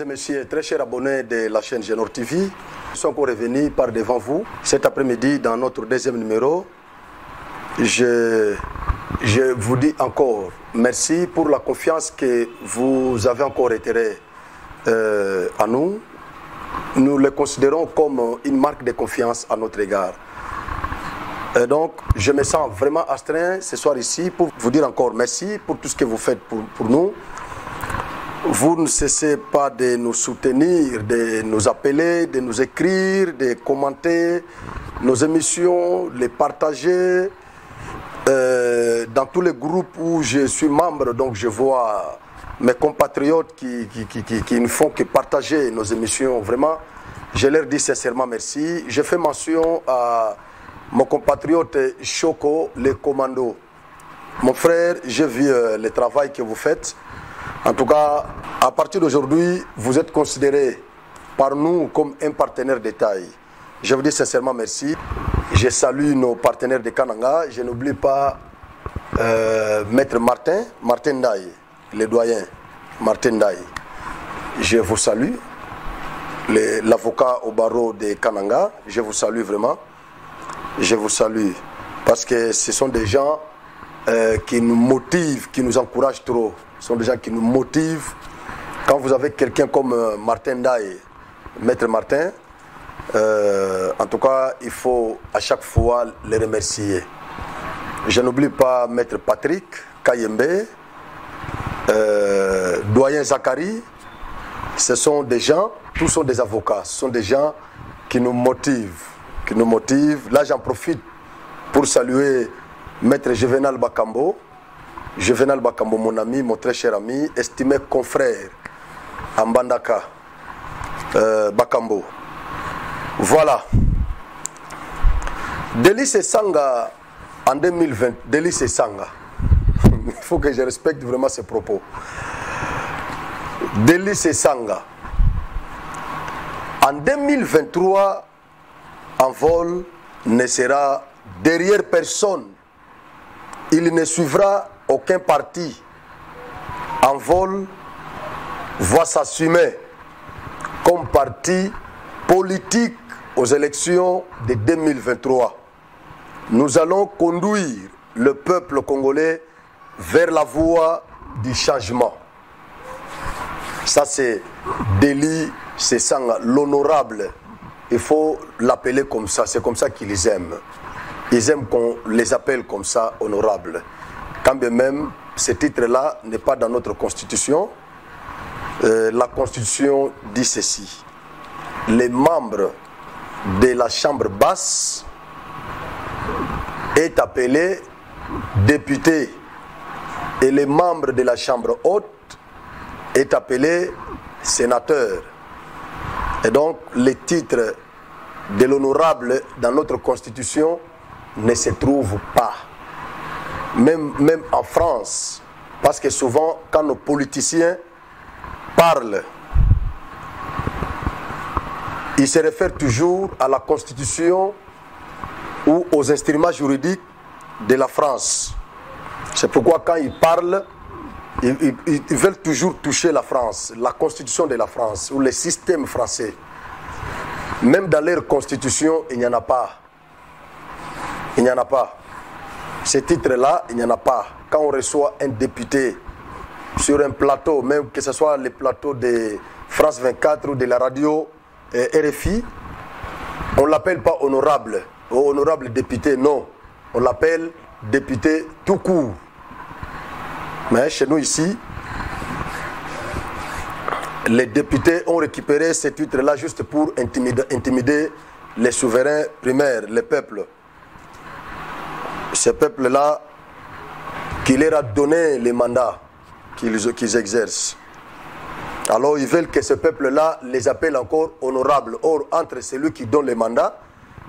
messieurs, très chers abonnés de la chaîne Genor TV, nous sommes encore revenus par devant vous cet après-midi dans notre deuxième numéro. Je vous dis encore merci pour la confiance que vous avez encore retirée à nous. Nous le considérons comme une marque de confiance à notre égard. Et donc, je me sens vraiment astreint ce soir ici pour vous dire encore merci pour tout ce que vous faites pour nous. Vous ne cessez pas de nous soutenir, de nous appeler, de nous écrire, de commenter nos émissions, de les partager. Dans tous les groupes où je suis membre, donc je vois mes compatriotes qui ne font que partager nos émissions. Vraiment, je leur dis sincèrement merci. Je fais mention à mon compatriote Choco, le commando. Mon frère, j'ai vu le travail que vous faites. En tout cas, à partir d'aujourd'hui, vous êtes considéré par nous comme un partenaire de taille. Je vous dis sincèrement merci. Je salue nos partenaires de Kananga. Je n'oublie pas Maître Martin Ndaye, le doyen Martin Ndaye. Je vous salue. L'avocat au barreau de Kananga, je vous salue vraiment. Je vous salue parce que ce sont des gens qui nous motivent, qui nous encouragent trop. Ce sont des gens qui nous motivent. Quand vous avez quelqu'un comme Martin Ndaye, Maître Martin, en tout cas, il faut à chaque fois les remercier. Je n'oublie pas Maître Patrick Kayembe, Doyen Zachary. Ce sont des gens, tous sont des avocats, ce sont des gens qui nous motivent. Là, j'en profite pour saluer Maître Juvenal Bakambo. Juvenal Bakambo, mon ami, mon très cher ami, estimé confrère en Bandaka, Bakambo. Voilà. Délice Sanga en 2020. Délice Sanga. Il faut que je respecte vraiment ces propos. Délice Sanga. En 2023, un vol ne sera derrière personne. Il ne suivra aucun parti. Un vol va s'assumer comme parti politique aux élections de 2023. Nous allons conduire le peuple congolais vers la voie du changement. Ça, c'est Délice Sanga, l'honorable. Il faut l'appeler comme ça. C'est comme ça qu'ils aiment. Ils aiment qu'on les appelle comme ça, honorables. Quand bien même, ce titre-là n'est pas dans notre constitution. La constitution dit ceci. Les membres de la chambre basse est appelé député et les membres de la chambre haute est appelé sénateur. Et donc les titres de l'honorable dans notre constitution ne se trouvent pas. Même en France, parce que souvent quand nos politiciens parlent, ils se réfèrent toujours à la Constitution ou aux instruments juridiques de la France. C'est pourquoi quand ils parlent, ils veulent toujours toucher la France, la Constitution de la France ou le système français. Même dans leur Constitution, il n'y en a pas. Il n'y en a pas. Ce titre-là, il n'y en a pas. Quand on reçoit un député sur un plateau, même que ce soit le plateau de France 24 ou de la radio RFI, on ne l'appelle pas honorable, honorable député, non. On l'appelle député tout court. Mais chez nous ici, les députés ont récupéré ce titre-là juste pour intimider les souverains primaires, les peuples. Ces peuples-là, qui leur a donné les mandats qu'ils exercent. Alors ils veulent que ce peuple-là les appelle encore honorables. Or, entre celui qui donne les mandats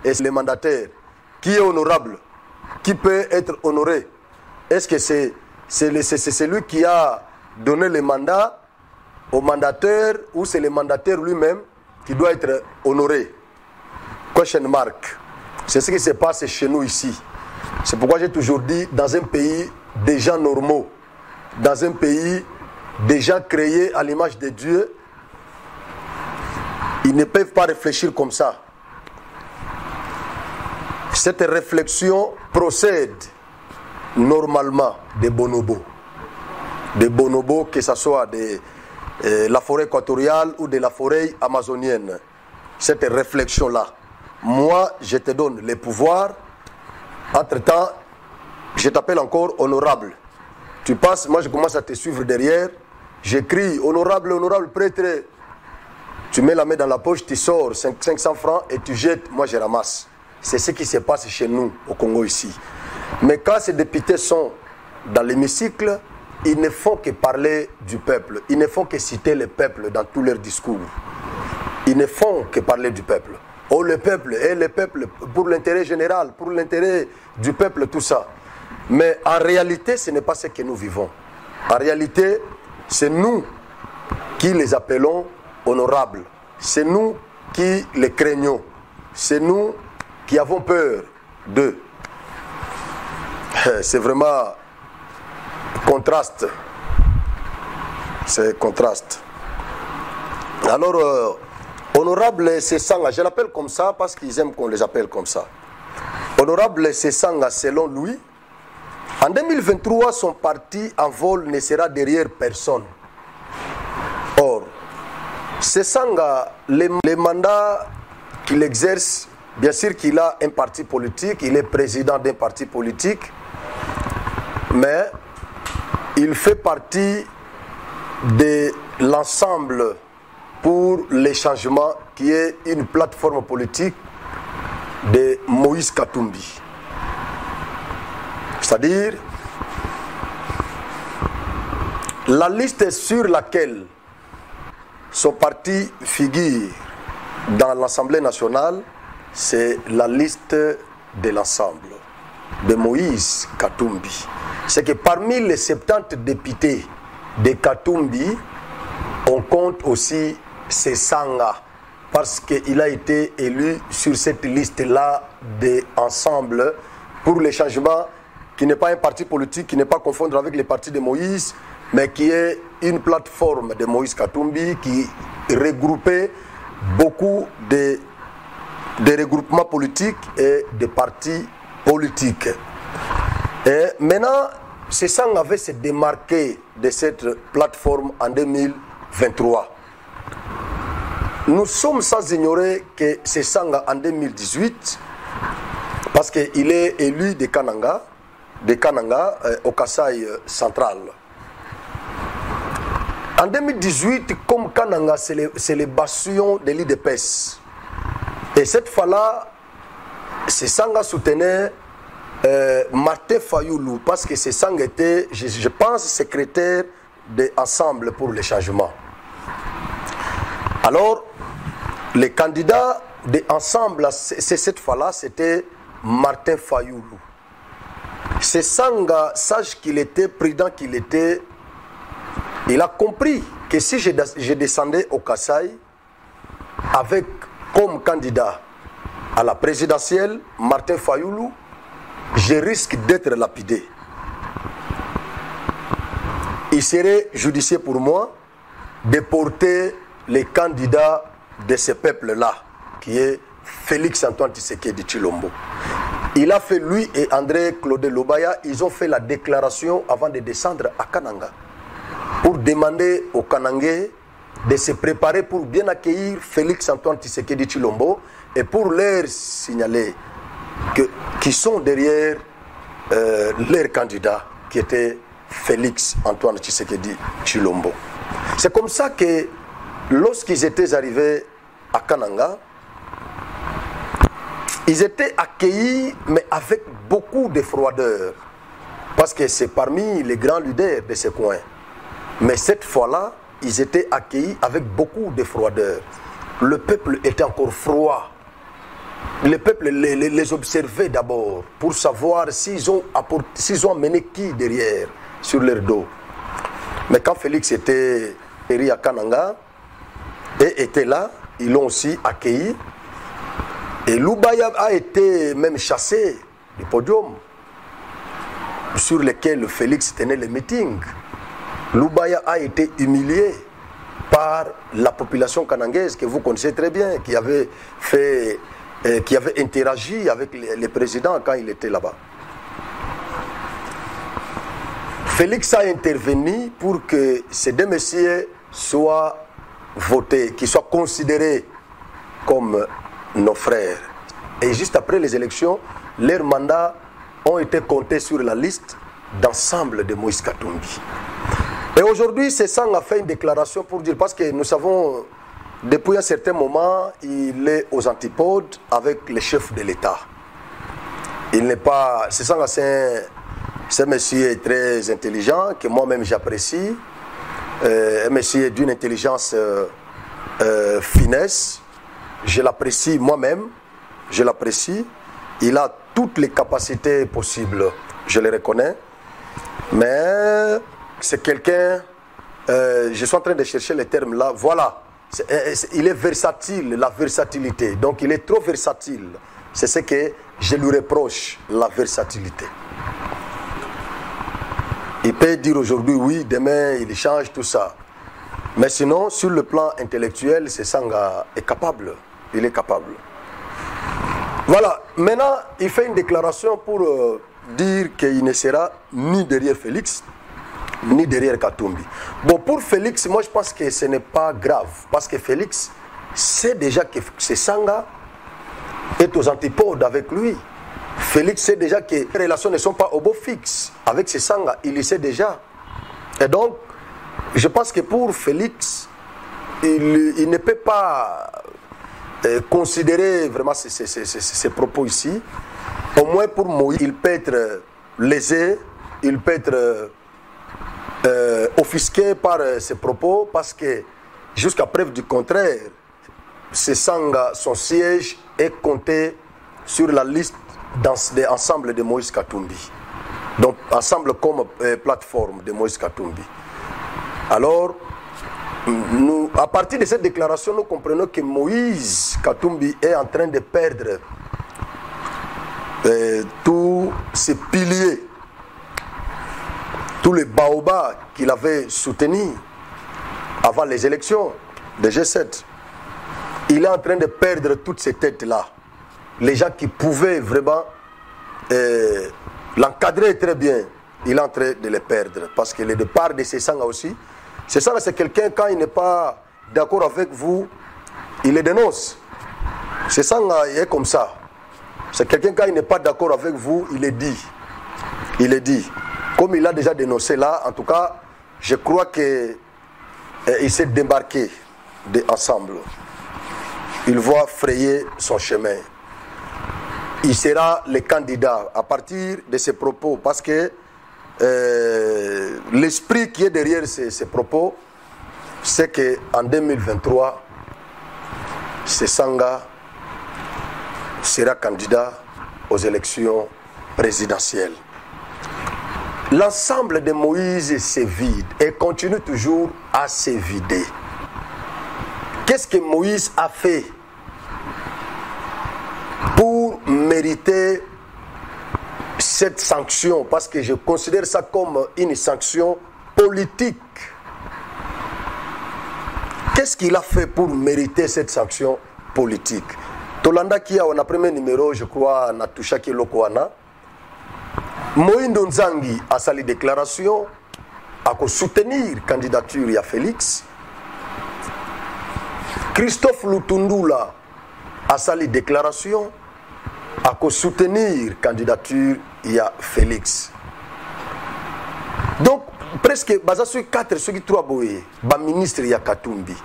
et les mandataires, qui est honorable? Qui peut être honoré? Est-ce que c'est celui qui a donné les mandats au mandataire ou c'est le mandataire lui-même qui doit être honoré? Question mark. C'est ce qui se passe chez nous ici. C'est pourquoi j'ai toujours dit, dans un pays des gens normaux, dans un pays des gens créés à l'image de Dieu, Ils ne peuvent pas réfléchir comme ça. Cette réflexion procède normalement des bonobos. Des bonobos, que ce soit de la forêt équatoriale ou de la forêt amazonienne. Cette réflexion-là. Moi, je te donne les pouvoirs. Entre-temps, je t'appelle encore honorable. Tu passes, moi je commence à te suivre derrière. J'écris honorable, honorable prêtre. Tu mets la main dans la poche, tu sors 500 francs et tu jettes, moi je ramasse. C'est ce qui se passe chez nous, au Congo ici. Mais quand ces députés sont dans l'hémicycle, ils ne font que parler du peuple. Ils ne font que citer le peuple dans tous leurs discours. Ils ne font que parler du peuple. Oh le peuple, et le peuple, pour l'intérêt général, pour l'intérêt du peuple, tout ça. Mais en réalité, ce n'est pas ce que nous vivons. En réalité, c'est nous qui les appelons honorables. C'est nous qui les craignons. C'est nous qui avons peur d'eux. C'est vraiment contraste. C'est contraste. Alors, honorable Sesanga, je l'appelle comme ça parce qu'ils aiment qu'on les appelle comme ça. Honorable Sesanga, selon lui, en 2023, son parti en vol ne sera derrière personne. Or, Sesanga, les mandats qu'il exerce, bien sûr qu'il a un parti politique, il est président d'un parti politique, mais il fait partie de l'ensemble pour les changements qui est une plateforme politique de Moïse Katumbi. C'est-à-dire, la liste sur laquelle son parti figure dans l'Assemblée nationale, c'est la liste de l'ensemble de Moïse Katumbi. C'est que parmi les 70 députés de Katumbi, on compte aussi Sesanga, parce qu'il a été élu sur cette liste-là d'ensemble pour les changements, qui n'est pas un parti politique, qui n'est pas confondre avec les partis de Moïse, mais qui est une plateforme de Moïse Katumbi qui regroupait beaucoup de regroupements politiques et de partis politiques. Et maintenant, Sesanga avait se démarqué de cette plateforme en 2023. Nous sommes sans ignorer que Sesanga en 2018, parce qu'il est élu de Kananga au Kasaï central. En 2018, comme Kananga, c'est les bastions de l'IDPS. Et cette fois-là, Sesanga soutenait Martin Fayoulou, parce que Sesanga était, je pense, secrétaire de Ensemble pour le changement. Alors, les candidats de Ensemble, cette fois-là, c'était Martin Fayoulou. Sesanga, sache qu'il était, prudent qu'il était, il a compris que si je descendais au Kasaï avec comme candidat à la présidentielle Martin Fayoulou, je risque d'être lapidé. Il serait judicieux pour moi de porter les candidats de ce peuple-là, qui est Félix Antoine Tshisekedi Tshilombo. Il a fait, lui et André Claude Lobaya, ils ont fait la déclaration avant de descendre à Kananga pour demander aux Kanangais de se préparer pour bien accueillir Félix Antoine Tshisekedi Tshilombo et pour leur signaler qu'ils sont derrière leur candidat qui était Félix Antoine Tshisekedi Tshilombo. C'est comme ça que lorsqu'ils étaient arrivés à Kananga, ils étaient accueillis mais avec beaucoup de froideur parce que c'est parmi les grands leaders de ce coin. Mais cette fois-là, ils étaient accueillis avec beaucoup de froideur. Le peuple était encore froid. Le peuple les observait d'abord pour savoir s'ils ont amené qui derrière sur leur dos. Mais quand Félix était péri à Kananga et était là, ils l'ont aussi accueilli. Et Lubaya a été même chassé du podium sur lequel Félix tenait les meetings. Lubaya a été humilié. par la population kanangaise que vous connaissez très bien, qui avait interagi avec les présidents quand il était là-bas. Félix a intervenu pour que ces deux messieurs soient votés, qu'ils soient considérés comme nos frères. Et juste après les élections, leurs mandats ont été comptés sur la liste d'ensemble de Moïse Katumbi. Et aujourd'hui, Sesang a fait une déclaration pour dire, parce que nous savons, depuis un certain moment, il est aux antipodes avec les chefs de l'État. Il n'est pas... Sesang, c'est un monsieur très intelligent, que moi-même j'apprécie. Un monsieur d'une intelligence finesse. Je l'apprécie moi-même. Je l'apprécie. Il a toutes les capacités possibles. Je les reconnais. Mais c'est quelqu'un... je suis en train de chercher les termes là. Voilà. Il est versatile, la versatilité. Donc il est trop versatile. C'est ce que je lui reproche, la versatilité. Il peut dire aujourd'hui oui, demain il change tout ça. Mais sinon, sur le plan intellectuel, Sesanga est capable. Il est capable. Voilà. Maintenant, il fait une déclaration pour dire qu'il ne sera ni derrière Félix, ni derrière Katumbi. Bon, pour Félix, moi je pense que ce n'est pas grave. Parce que Félix sait déjà que Sesanga est aux antipodes avec lui. Félix sait déjà que les relations ne sont pas au beau fixe avec Sesanga. Il le sait déjà. Et donc, je pense que pour Félix, il ne peut pas considérer vraiment ces propos ici. Au moins pour Moïse, il peut être lésé, il peut être offusqué par ces propos parce que jusqu'à preuve du contraire, Sesanga, son siège est compté sur la liste d'ensemble de Moïse Katumbi. Donc, ensemble comme plateforme de Moïse Katumbi. Alors, à partir de cette déclaration, nous comprenons que Moïse Katumbi est en train de perdre tous ses piliers, tous les baobabs qu'il avait soutenus avant les élections de G7. Il est en train de perdre toutes ces têtes-là. Les gens qui pouvaient vraiment l'encadrer très bien, il est en train de les perdre. Parce que le départ de Sesanga aussi, Sesanga c'est quelqu'un, quand il n'est pas d'accord avec vous, il les dénonce. Sesanga est comme ça. C'est quelqu'un, quand il n'est pas d'accord avec vous, il le dit. Il le dit. Comme il a déjà dénoncé là, en tout cas, je crois qu'il s'est débarqué ensemble. Il va frayer son chemin. Il sera le candidat à partir de ses propos, parce que l'esprit qui est derrière ces propos, c'est qu'en 2023, Sesanga sera candidat aux élections présidentielles. L'ensemble de Moïse se vide et continue toujours à se vider. Qu'est-ce que Moïse a fait pour mériter cette sanction? Parce que je considère ça comme une sanction politique. Qu'est-ce qu'il a fait pour mériter cette sanction politique? Tolanda qui a un premier numéro, je crois, Natusha Kilokoana. Moïndo Nzangi a sa déclaration à soutenir la candidature de Félix. Christophe Lutundula a sa déclaration à soutenir la candidature de Félix. Donc, presque, sur 4, ceux qui trouvent le ministre de Katumbi.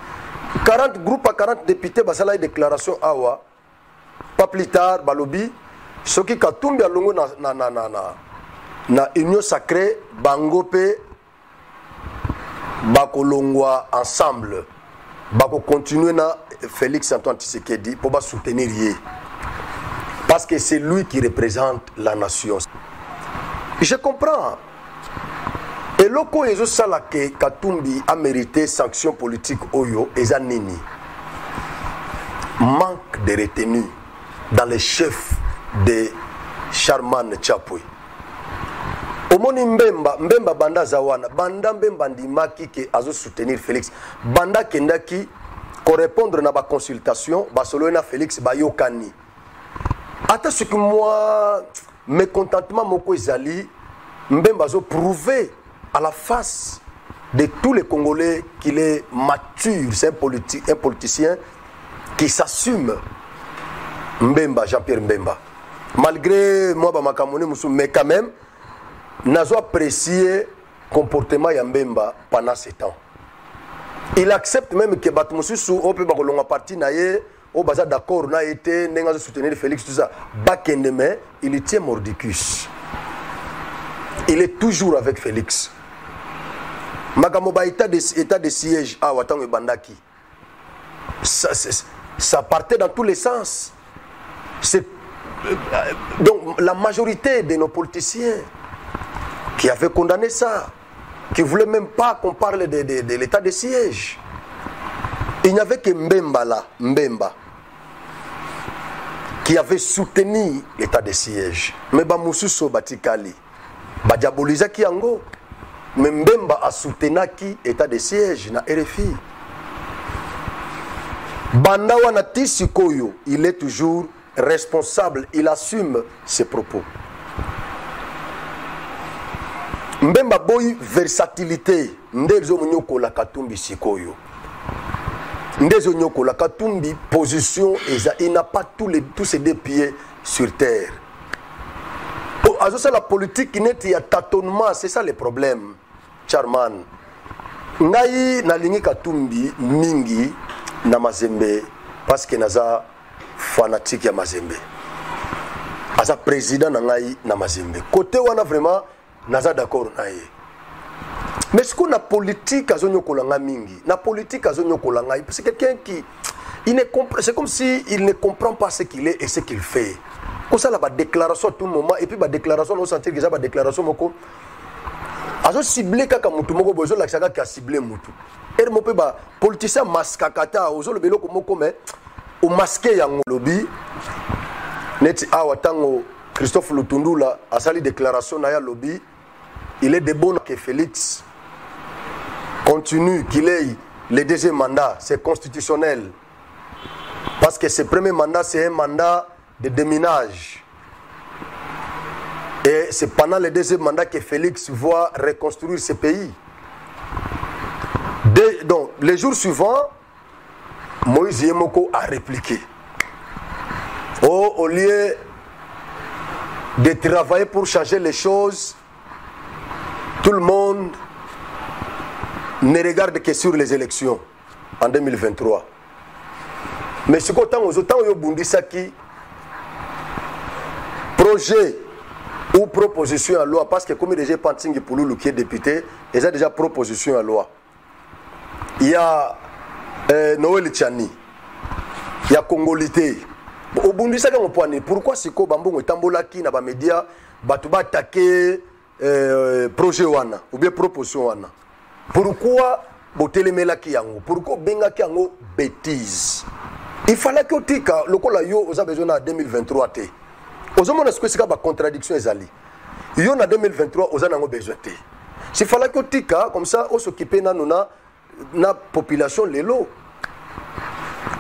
40 groupes à 40 députés, ils ont une déclaration awa. Pas plus tard, balobi, ceux qui Katumbi a longo na union sacrée, bangope, bako longwa ensemble, bako continuer na Félix Antoine Tshisekedi pour soutenir yé. Parce que c'est lui qui représente la nation. Je comprends. Et loko ezo sala que Katumbi a mérité sanction politique oyo ezanini. Manque de retenue dans les chefs de Charman Tchapoui. Omoni Mbemba banda zawana, banda Mbemba ndimaki ke azo soutenir Félix. Banda kendaki correspondre na ba consultation, ba solo na Félix ba yokani. Ata ce que moi mécontentement moko ezali, Mbemba zo prouver à la face de tous les Congolais qu'il est mature, c'est un politicien qui s'assume. Mbemba, Jean-Pierre Mbemba. Malgré moi, mais quand même, Nazo apprécié le comportement de Mbemba pendant ce temps. Il accepte même que Batmoussu, on peut pas partir, on peut d'accord, on a été, on a soutenu Félix, tout ça. Bakendeme, il tient mordicus. Il est toujours avec Félix. Magamoba état de siège à Watang et Bandaki. Ça partait dans tous les sens. Donc la majorité de nos politiciens qui avaient condamné ça, qui ne voulaient même pas qu'on parle de l'état de siège. Il n'y avait que Mbemba là, qui avait soutenu l'état de siège. Mais Bamoussou Batikali, Badiaboliza Kiango, mais Mbemba a soutenu l'état de siège na RFI. Banda Wanati Sikoyo, il est toujours responsable, il assume ses propos. Mbemba boy versatilité, ndezo nyoko la katumbi Sikoyo. Ndezo nyoko la katumbi position, il n'a pas tous ses deux pieds sur terre. La politique qui n'est pas tâtonnement, c'est ça le problème, Charman. Ngai na lingi katumbi mingi na Mazembe parce que naza fanatique ya Mazembe. Asa président na ngai na Mazembe. Côté wana vraiment naza d'accord na ye. Mais ce qu'on a politique azonyo kolanga mingi, na politique azonyo kolanga, c'est quelqu'un qui il ne comprend, c'est comme si il ne comprend pas ce qu'il est et ce qu'il fait. Comme ça la déclaration à tout moment et puis la déclaration on sentir que ça la déclaration moko azo ciblé kaka mutu moko bozo la chaka ka ciblé mutu. Et mo pe ba politicien maskakata ozo le beloko moko mais au masqué ya ngolobi neti awa tango Christophe Lutundula a sali déclaration na ya lobby, il est de bon que Félix continue qu'il ait le deuxième mandat, c'est constitutionnel. Parce que ce premier mandat c'est un mandat de déminage. Et c'est pendant le deuxième mandat que Félix va reconstruire ce pays. Donc, les jours suivants, Moïse Yemoko a répliqué. Au lieu de travailler pour changer les choses, tout le monde ne regarde que sur les élections en 2023. Mais ce qu'autant aux autant Bundisaki projet ou proposition à loi, parce que comme déjà Pantingi Pouloulou qui est député, ils ont déjà proposition à loi. Il y a Noël Tchani, il y a Congolité. Au Bundisaki on point pourquoi Siko Bambongo Tambolaki na ba média batuba attaquer projet wana ou bien proposition wana. Pourquoi botelemela ki yango? Pourquoi benga ki yango bêtise? Il fallait que tika lokola yo oza besoin en 2023 té. Ozomona ce que c'est ba contradiction ezali. Yo en 2023 oza nango besoin té. S'il fallait que tika comme ça on s'occuper na population lelo.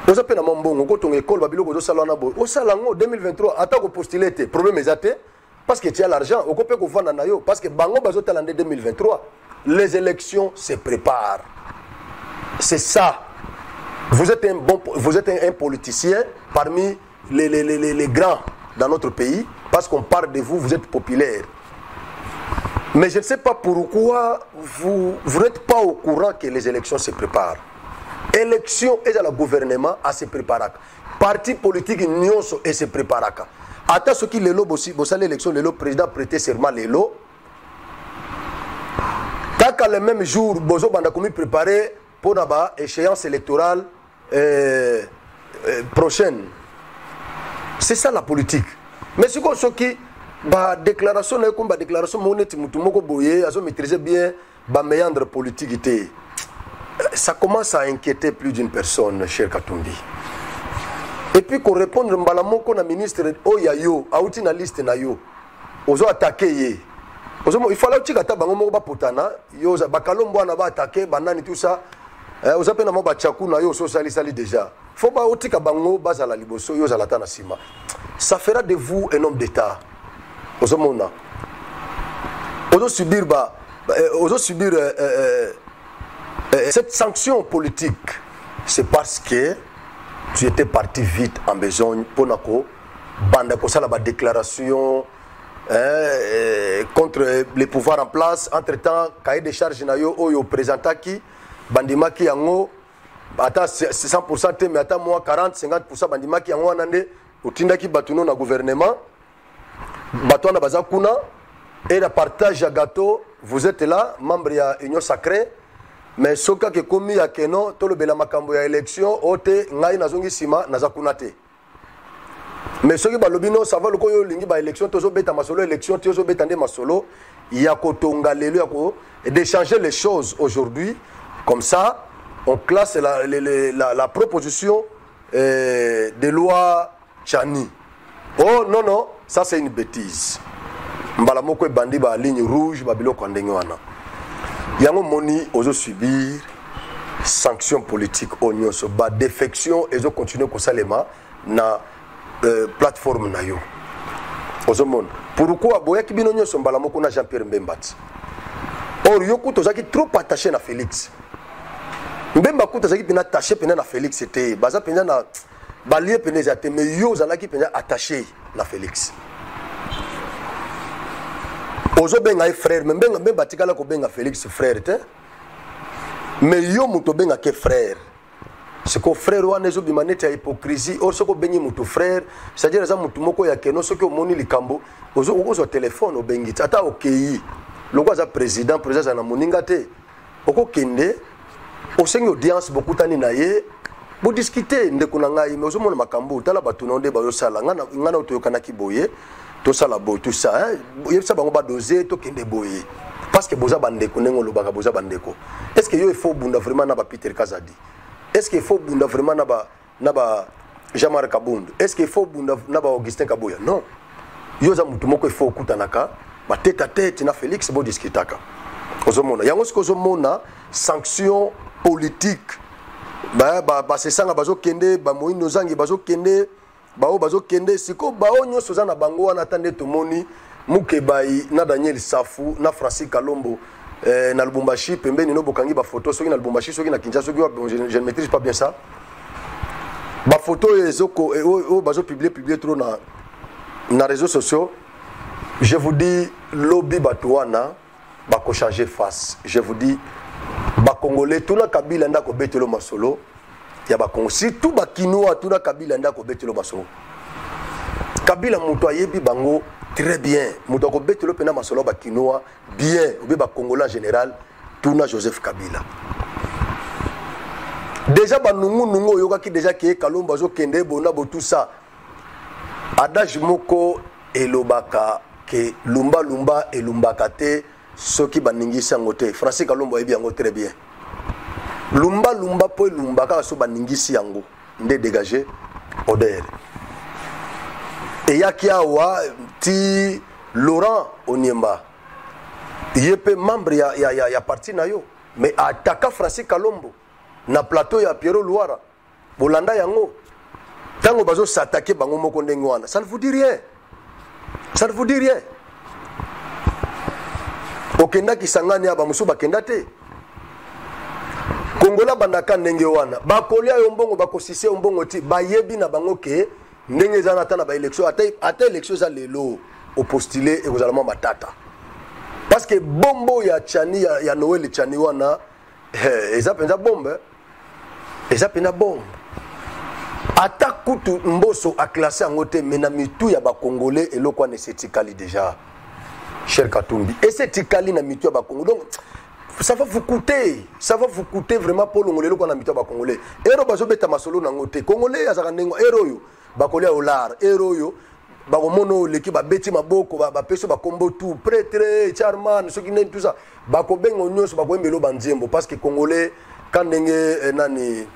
Oza pe na mbongo ko ton école ba biloko zo sala na bo. O sala ngo 2023 ata ko postuler té. Problème ezate parce que tu as l'argent, on peut ko vendre na yo parce que bango bazo talande 2023. Les élections se préparent. C'est ça. Vous êtes un politicien parmi les grands dans notre pays parce qu'on parle de vous, vous êtes populaire. Mais je ne sais pas pourquoi vous n'êtes pas au courant que les élections se préparent. Élection et le gouvernement à se préparer. Parti politique nyonso et se préparer. Attends ce qui l'élo bossa l'élection l'élo président prêter serment l'élo. Tant le même jour bozo banda komi préparé pour la échéance électorale prochaine. C'est ça la politique. Mais ce qui ba déclaration comme ba déclaration moneti mutu moko boye azo maîtriser bien ba méandre politique té. Ça commence à inquiéter plus d'une personne, cher Katumbi. Et puis qu'on répondre mbalamoko na ministre Oyayo, auti na liste na yo. Ozo attaquer yé. Il fallait que tu aies bango ba potana, yo za bakalombo na ba attaquer banani tout ça. Aux appels na ba tchakou na yo so sali déjà. Faut pas otika bango bazala liboso yo za la tana sima. Ça fera de vous un homme d'état. Aux mona. Ozo subir cette sanction politique, c'est parce que tu étais parti vite en besogne pour nako bande pour ça la déclaration contre les pouvoirs en place. Entre-temps, cahier de charges na yo oyo présenta qui bandima ki yango ata 100% mais ata moi 40-50% bandima ki yango anande utinda ki batuno na gouvernement batona bazakuna et la partage à gâteau. Vous êtes là, membre de l'Union Sacrée, mais ce qui est commis à Keno, tout le Belamakambo ya élection, ote ngai nazongi sima nazakunate. Mais ce qui est lobino, ça va le koyo lingi ba élection, tozo beta masolo élection, tozo beta nde masolo, yako tonga lelo yako, et d'échanger les choses aujourd'hui, comme ça, on classe la proposition de loi Chani. Oh non, non, ça c'est une bêtise. Mbala moko bandi ba ligne rouge ba biloko ndenge wana yango moni ozo subir sanction politique onyo so ba défection ezo continuer ko salema na plateforme na yo ozo mon pourquoi boya ki bino nyoso mbala moko na Jean-Pierre Mbemba or yo kuto zaki trop attaché na Félix Mbemba kuto zaki pena attaché pena na Félix c'était baza pena na balie pena zate mais yo zalaki pena attaché na Félix. Ozo benga frère, mais benga batikala ko benga Félix frère te. Mais yo muto benga ke frère. C'est que frère wana ezo bimanete ya hypocrisie, or soko bengi muto frère, c'est-à-dire za muto moko ya keno soki omoni likambo, ozo téléphone obengi ata okei. Loko za président na moninga te. Oko kende, osengi audience bokutani na ye, bo discuter ndeko na ngai, mais ozo mona makambo tala batu na nde ba yo sala ngana otoyokana ki boye. Tout ça là tout ça il ça bango ba doser to kende boye parce que boza bandeko nengo lobaka boza bandeko. Est-ce que yo il faut bunda vraiment na ba Peter Kazadi? Est-ce qu'il faut bunda vraiment na ba Jean-Marc Kabund? Est-ce qu'il faut bunda na ba Augustin Kaboya? Non, yo za mutu moko il faut kutanaka ba tête à tête na Félix bo discutaka ozomona yango siko ozomona sanction politique ba c'est ça na bazo kende ba moino zangi bazo kende bao bazo kende siko bao nyoso za na bango wana tande tomoni mukebai na Daniel Safu na Francis Kalombo na Lubumbashi pembeni no bokangi ba photo soki na Lubumbashi soki na Kinshasa soki je ne maîtrise pas bien ça ba photo ezoko bazo publier trop na réseaux sociaux. Je vous dis lobby batouana ba ko changer face. Je vous dis ba congolais tout na Kabila ndako betelo masolo. Ya ba Congo surtout ba Kinoa tout na Kabila ndako betelo masolo. Kabila muto ayebi bango très bien. Muto ko betelo pena masolo ba Kinoa bien ou ba Congolais en général tout na Joseph Kabila. Déjà ba nungu yoka ki déjà ki Kalomba zo kende bona bo tout ça. Adage moko elobaka ke lumba et lumbaka te soki baningisa ngote. Francis Kalomba yebi yango très bien. Lumba po lumbaka so baningisi yango nde dégager odeur. Et yaki awa ti Laurent Onyemba yepe membre ya parti na yo mais ataka Francis Kalombo na plateau ya Pierrot Luara bolanda yango tango bazo s'attaquer bango moko ndenge wana ça ne vous dit rien. Ça ne vous dit rien. Okenda kisangani aba musu bakenda te. Kongola bandaka ndenge wana. Bakolia yo mbongo bakosise mbongo ti bayebi na bango ke ndenge zana ta na ba élection ata élection za lelo au postuler et aux allemands matata. Parce que bombo ya Chani ya Noël Chani wana eza penza bombe. Eza pena bombe. Ata kutu mboso a classé en côté menamitu ya ba congolais et lokwa nesetikali déjà cher Katumbi et setikali na mitu ya ba congolais donc ça va vous coûter vraiment pour l'ongolais lokwa na mitu ya ba congolais ero bazo beta masolo na ngote congolais azaka ndengo ero yo bakolia dollar ero yo ba mono leki ba beti maboko ba peso ba kombo tout prêtre charman ce qui n'est tout ça ba ko bengo nyoso ba ko mbelo banzembo parce que congolais quand ndenge nani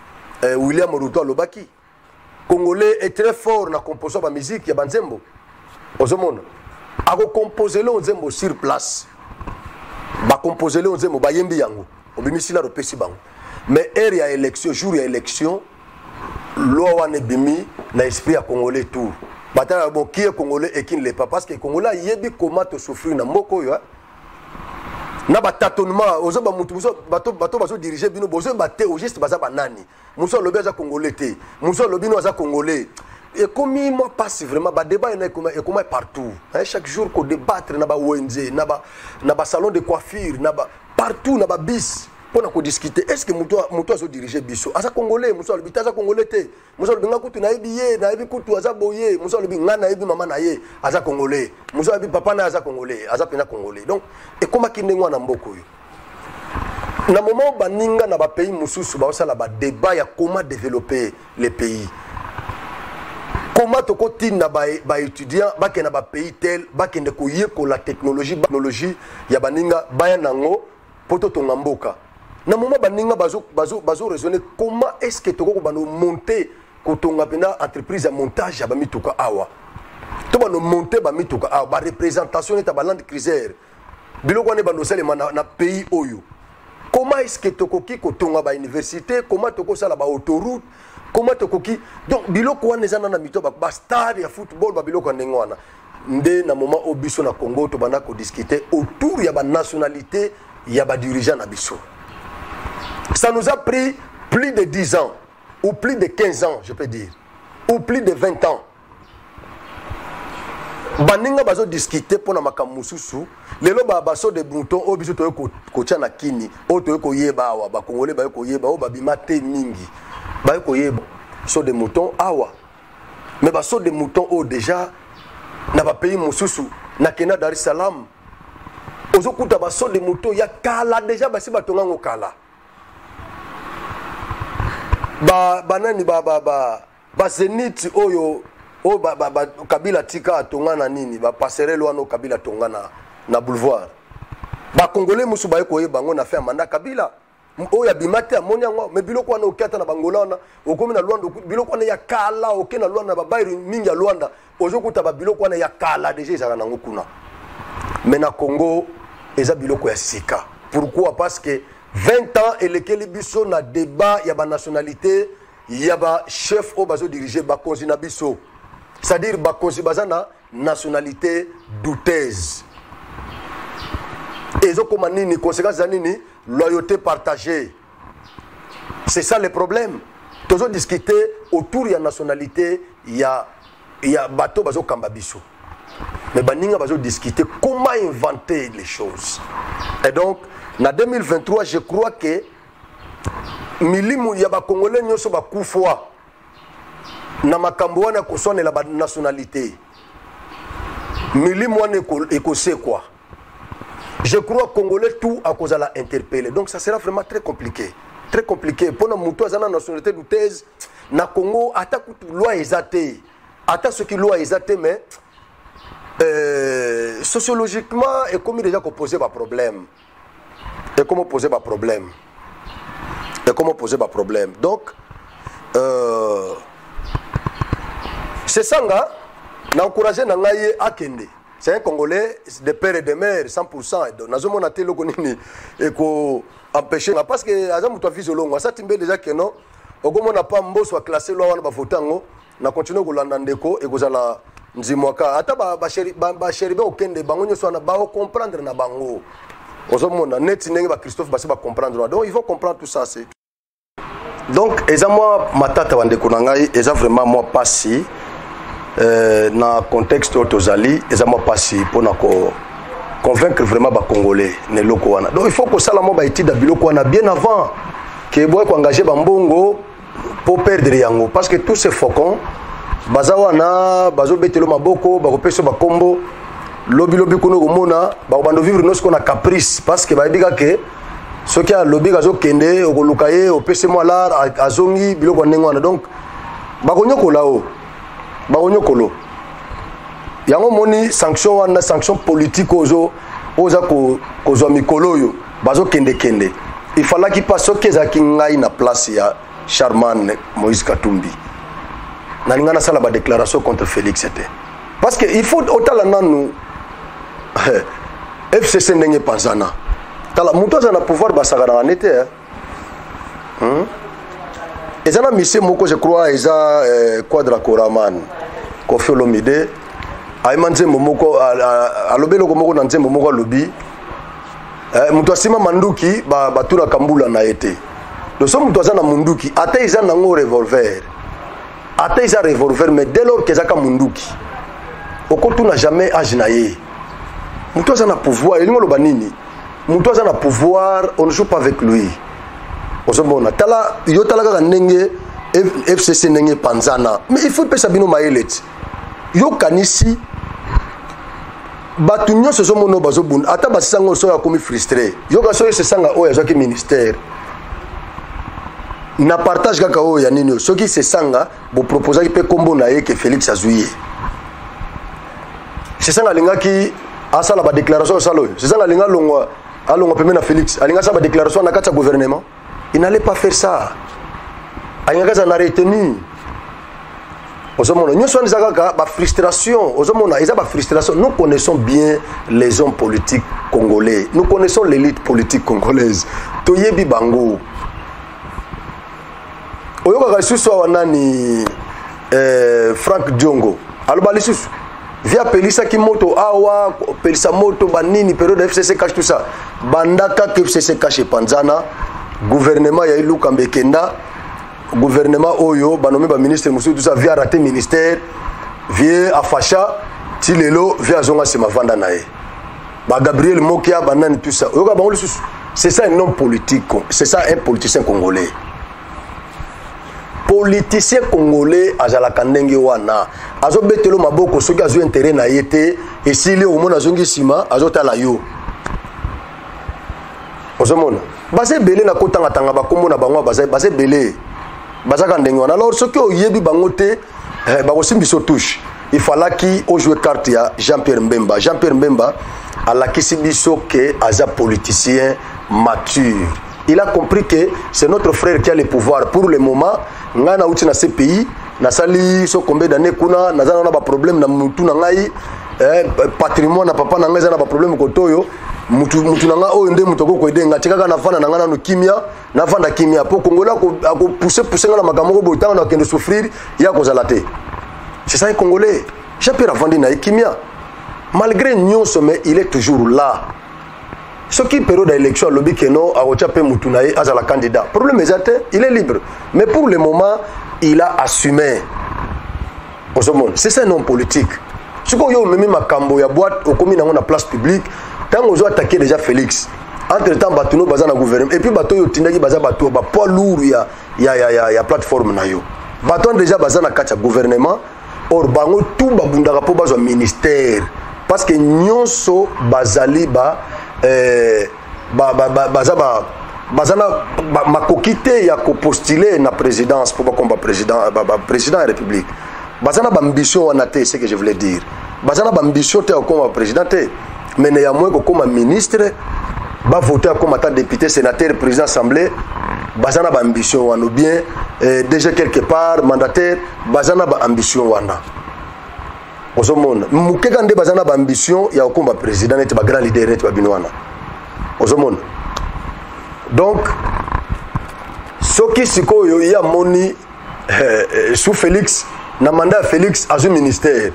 William Ruto lobaki Congolais est très fort na composition ba musique ya banzembo. Ozomona. Ako composer le nzembo sur place. composer les 11 ba yembi yango obimisi la repesi bango mais ère ya élection jour ya élection loi wana bimi na esprit ya congolais tout batala bon qui est congolais et qui ne l'est pas parce que congolais yebi comment te souffrir na mboko yo na ba tâtonnement ozo ba mutu bato bazo diriger bino bozo baté au juste baza banani muso lobi za congolais té muso lobi no za congolais et comme moi passe vraiment ba débat et comment partout hein, chaque jour qu'on débattre na ba ONG na ba salon de coiffure na ba partout na ba bis pour na ko discuter est-ce que muto azo diriger biso asa congolais muso lobi taza congolais té muso lobi nga kutu na ebiye na ebi kutu aza boye muso lobi nga na ebi mama na ye aza congolais muso lobi papa na aza congolais aza pena congolais donc et comment ki ndengwa na mboko yo na moment baninga na ba pays mususu ba osala ba débat ya comment développer les pays. Comment tu continues à étudier, à na pays tel, bakende koye ko la technologie, ya baninga bayanango poto to ngamboka. Na moment baninga bazo raisonner comment est-ce que tu vas monter ko tonga pena entreprise à montage ya bamituka awa. To ba no monter bamituka awa, ba représentation eta ba land cruiser. Biloko ne bando sele na pays oyo. Comment est-ce que tu koki ko tonga ba université, comment tu ko sala ba autoroute? Comment tu koki donc biloko wana ezana na mito ba star ya football ba biloko ndengwana nde na moment obiso na Congo to bana ko discuter autour ya ba nationalité ya ba dirigeant na biso. Ça nous a pris plus de 10 ans ou plus de 15 ans je peux dire ou plus de 20 ans. Baninga bazo discuter pona makamususu lelo ba baso de bouton obiso to ko tia na kini o to ko yeba awa ba congolais ba ko yeba o ba bimate mingi. Bah koyeba saut de moutons awa mais bah saut de moutons oh déjà na ba pays mususu na kena Dar es Salaam ozokuta ba saut de moutons ya kala déjà ba si ba tonga ngokala ba nani ba Zenith oyo o ba Kabila tika tonga na nini ba passerelle wana Kabila tonga na boulevard ba congolais musu ba koyeba ngo na fait mandat Kabila oya bimate amoni yango me biloko wana okata na bangola wana okomi na Luanda biloko wana ya kala okena Luanda ba bayri mingi ya Luanda ozokuta ba biloko wana ya kala déjà ezaka nango kuna mais na Congo eza biloko ya sika pourquoi parce que 20 ans elekeli biso na débat ya ba nationalité ya ba chef o bazo diriger ba konzi na biso c'est-à-dire ba konzi bazana nationalité douteuse ezo koma nini conséquences nini loyauté partagée. C'est ça le problème. Toujours discuter autour de la nationalité, il y a bateau bazo kambabiso. Mais baninga bazo discuter comment inventer les choses. Et donc, en 2023, je crois que milimu ya ba congolais nyoso ba kufwa na makambo wana kosone la nationalité. Milimu wana ekose quoi. Je crois que Congolais tout à cause de la interpellé. Donc ça sera vraiment très compliqué. Très compliqué. Pour nous, la nationalité douteuse, na Congo, attaque loi exatée. Attaque ce qui loi exatée, mais sociologiquement, et comme déjà qu'on posait pas problème. Et comment poser pas problème. Et comment poser pas problème. Donc, c'est ça, na encouragé na ngaye akende. C'est un Congolais de père et de mère, 100%. Donc, nous avons été empêché. Parce que, nous avons fait long. Ça, c'est déjà que non. Au moment où on n'a pas soit classé, on a voté. On a continué à l'andeko et on a nzimwaka. Ata ba sheribe okende bango nyoso na ba comprendre na bango. Ozomona net ndenge ba Christophe ba comprendre. Donc il faut comprendre tout ça c'est. Donc eza moi matata bandeko na ngai eza vraiment moi passi. Dans le contexte tozali ezama passi pour convaincre vraiment les Congolais ne loko wana. Donc il faut que ça la moba étude biloko wana bien avant que boy ko engager bambongo pour perdre yango parce que tous ces faucons bazawana bazo betelo maboko ba kopeso ba kombo lobi kuno komona ba bando vivre nos qu'on a caprice parce que ba diga que ce qui a lobby gazo kende okolukaye opese moi là azongi biloko ndengwana donc ba konyoko lao baonyokolo yango moni sanction wana sanction politique oza ko mikolo yo bazo kende il fallait qu'il passe que za kingai na place ya Charman Moïse Katumbi na ngana sala ba déclaration contre Félix c'était parce que il faut otala nanu FCC ndenge panzana tala muto za na pouvoir basaka na nete ezana mission moko je crois eza Quadra Koraman Koffi Olomide ayima nzembo moko alobelo ko moko na nzembo moko alobi muto asima manduki batuna kambula na ete donc so muto azana munduki ata iza nango revolver ata iza revolver mais dès lors que ezaka munduki okotuna jamais age na ye muto azana pouvoir elingo loba nini muto azana pouvoir on ne joue pas avec lui ozomona tala yo tala kaka ndenge FCC ndenge panzana mais il faut pesa bino maeleti yo kanisi batu nyonso ezomona bazobunda ata basanga so ya komi frustré yo ka so esesanga oyo azaki ministère na partage kaka oyo ya nini soki sesanga bo proposer pe kombo na ye ke Félix Azuye sesanga lingaki asala ba déclaration salo sesanga linga longwa alongwa pembe na Félix alinga sa ba déclaration na kati ya gouvernement il n'allait pas faire ça alinga za na retenu ozomona nyonso nzaka ba frustration ozomona eza ba frustration. Nous connaissons bien les hommes politiques congolais, nous connaissons l'élite politique congolaise toyebi bango oyoka kasusu wanani Frank Diongo aloba lisusu via pelisa ki moto awa pelisa moto banini période FCC cache tout ça bandaka que FCC cache panzana gouvernement ya iluka mbekenda gouvernement oyo banomé ba ministre musu tout ça via raté ministère via afacha tilelo via zonga sema vanda nae ba Gabriel Mokia banani tout ça oyoka bango lisusu. C'est ça un homme politique, c'est ça un politicien congolais. Politicien congolais azala kandenge wana azo betelo maboko soki azo intérêt na yete esili omona zongi sima azo tala yo ozomona base belé na kotanga tanga bakombo na bango base belé bazaka ndenge wana. Alors soki oyebi bango te bakosimbiso touche il fallait qui au jouer carte ya Jean-Pierre Mbemba alakisi biso ke aza politicien mature. Il a compris que c'est notre frère qui a le pouvoir pour le moment. Ngana uti na ces pays na sali so combien d'années kuna na zana na ba problème na mutu na ngai patrimoine na papa na ngai zana ba problème kotoyo mutu na nga o ndé mutu ko edenga tikaka na fana na ngana no kimia na fanda kimia po kongola ko pousser ngana makambo ko botanga na kende souffrir ya ko zalate. C'est ça un congolais. Jean-Pierre Avandi na kimia malgré nyonso mais il est toujours là. Ce qui période d'élection lobby keno a reçu mutu na azala candidat. Problème exact, il est libre. Mais pour le moment, il a assumé. C'est ça un homme politique. Ce qu'on y a même makambo ya boîte au commis dans la place publique, tant qu'on a attaqué déjà Félix. Entre-temps, batuno baza na gouvernement et puis bato yo tindaki baza bato ba poids lourd ya plateforme na yo. Bato déjà baza na kati ya gouvernement, or bango tout babundaka po bazo ministère parce que nyonso bazali bazana makokite ya ko postuler na présidence pour comme président de la République. Bazana ambition wana te, c'est ce que je voulais dire. Bazana ambition te comme président te, mais néanmoins comme ministre ba voter comme étant député, sénateur, président assemblée, bazana ambition wana bien déjà quelque part mandataire, bazana ambition wana. Ozomona mukeka nde bazana ambition ya komba président net ba grand leader net ba binwana ozomona. Donc soki sikoyo ya moni sous Félix na mandat Félix azu ministère.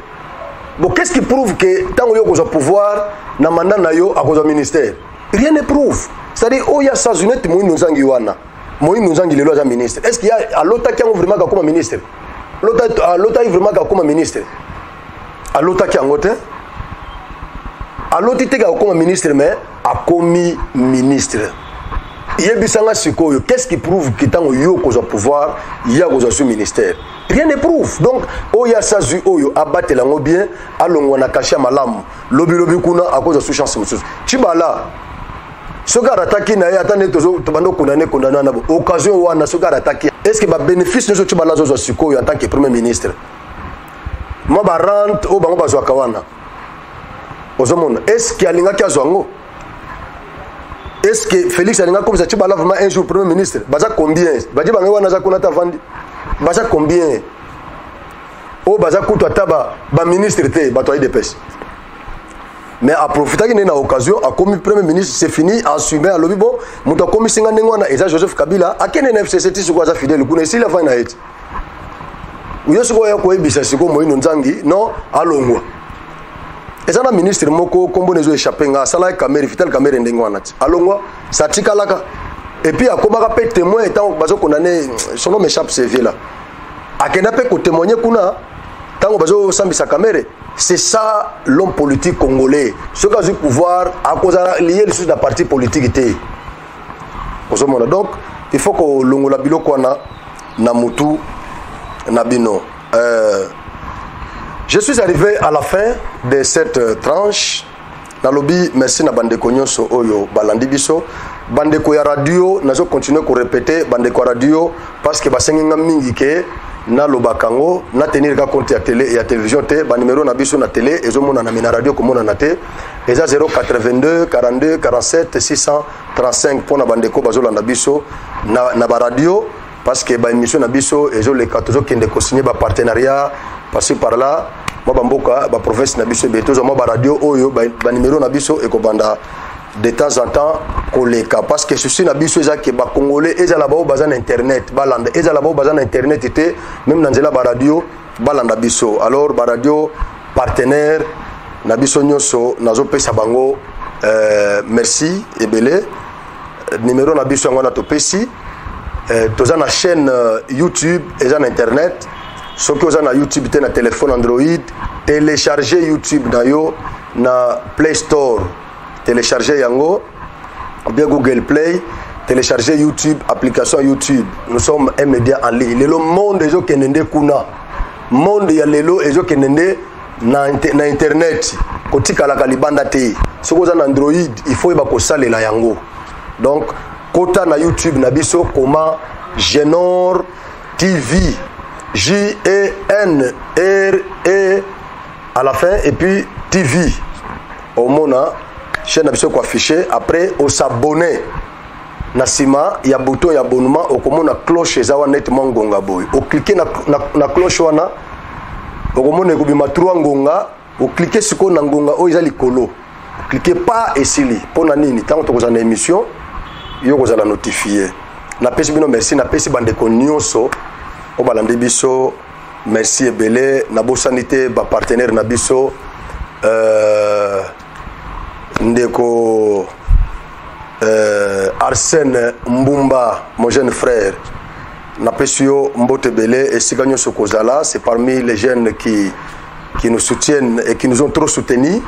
Bon, qu'est-ce qui prouve que tant yo ko pouvoir na mandat na yo a ko ministère? Rien ne prouve. C'est-à-dire oh ya sazunet moi nous zangi wana moi nous zangi lelo za ministre. Est-ce qu'il y a à l'autre qui a vraiment comme ministre? L'autre vraiment comme ministre. À l'autre qui a ngote à l'autre qui a comme ministre mais a commis ministre. Yebisanga sikoyo qu'est-ce qui prouve que tant yo ko pouvoir il y a ko sous ministère? Rien ne prouve. Donc oya sazu oyo abatela ngo bien alongwa na kasha malamu lobi kuna a cause sous chance mususu chibala soka attaquer na atane tozo tobando condamné na occasion wana soka attaquer. Est-ce que ba bénéfice nous chibala zo sikoyo en tant que premier ministre ma ba rente o bango bazwa kawana ozomona? Est-ce que alinga ki azwango? Est-ce que Félix alinga comme ça chibala vraiment un jour premier ministre baza combien baji bango wana za kuna ta vandi baza combien o baza kutu ataba ba ministre te bato de pêche mais a profité qu'il y a une occasion a commis premier ministre c'est fini a assumé à l'objet bon muta commis singa ndengwana eza Joseph Kabila a kene FCCT sur za fidèle kuna sila fa na eti uyo siko ya ko ebisa siko moino nzangi non alongwa eza na ministre moko kombo nezo échapper nga sala caméra vital caméra ndengwana alongwa ça tikalaka et puis akobaka pe témoin étant bazo condamné son nom m'échappe ce vieux là akenda pe ko témoigner kuna tango bazo sambisa caméra. C'est ça l'homme politique congolais. Ce qui a du pouvoir, à cause de lier les choses de la partie politique. Donc, il faut que l'on bilo kwana namutu nabino. Je suis arrivé à la fin de cette tranche. Dans le lobby, merci na bandeko nyonso oyo balandi biso. Bandeko ya radio, nazo continuer ko répéter bandeko radio parce que basenga mingi ke na lobakango na tenir ka compte ya télé et ya télévision te ba numéro na biso na télé ezo mona na mina radio ko mona na te eza 082 42 47 635 pona bandeko bazolanda biso na ba radio parce que ba émission na biso ezo le katozo kende ko signer ba partenariat passer par là moi bamboka ba province na biso betozo mo ba radio oyo ba numéro na biso e ko banda de temps en temps koleka parce que ceci na biso eza ke ba congolais eza la ba bazan internet balanda eza la ba bazan internet était même dans la radio balanda biso alors ba radio partenaire na biso nyoso nazo pesa bango merci ebele numéro na biso ngona to pesi toza na chaîne YouTube eza na internet soki oza na YouTube te na téléphone Android télécharger YouTube na yo na Play Store télécharger yango bien Google Play télécharger YouTube application YouTube nous sommes un média en ligne le monde ezo kenende kuna monde ya lelo ezo kenende na internet kotika la kalibanda te soko za na Android il faut ba ko salela yango donc kota na YouTube na biso comment Genor TV JENRE à la fin et puis TV au mona chaîne biso ko afficher après on s'abonner na sima ya bouton ya abonnement au komona cloche ezawa net mangonga boy o cliquer na cloche wana o komona ko bima 3 ngonga o cliquer siko na ngonga o ezali kolo cliquez pas esili pona nini tant to kozana émission yo kozala notifier na pesi bino merci na pesi bande ko nyonso o balande biso merci ebele na bosanité ba partenaire na biso ndeko Arsène Mbumba mon jeune frère Napesio Mbotebele et Siganyo Sokozala c'est parmi les jeunes qui nous soutiennent et qui nous ont trop soutenus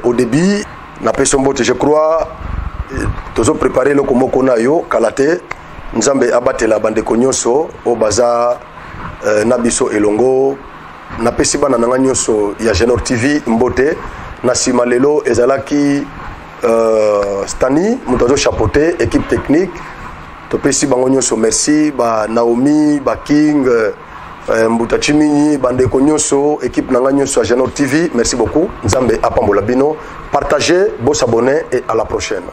au début Napesio Mbote je crois tous ont préparé le komoko na yo kalate nzambe abatela bandeko nyonso o baza nabiso elongo napesi bana nanga nyonso ya Genor TV Mbote na sima lelo ezalaki Stani mutozo chapeauté équipe technique topesi bango nyonso merci ba Naomi ba King Mbuta Chimini bandeko nyonso équipe nanga nyonso ya Genor TV merci beaucoup nzambe apambola bino partagez, beau s'abonner et à la prochaine.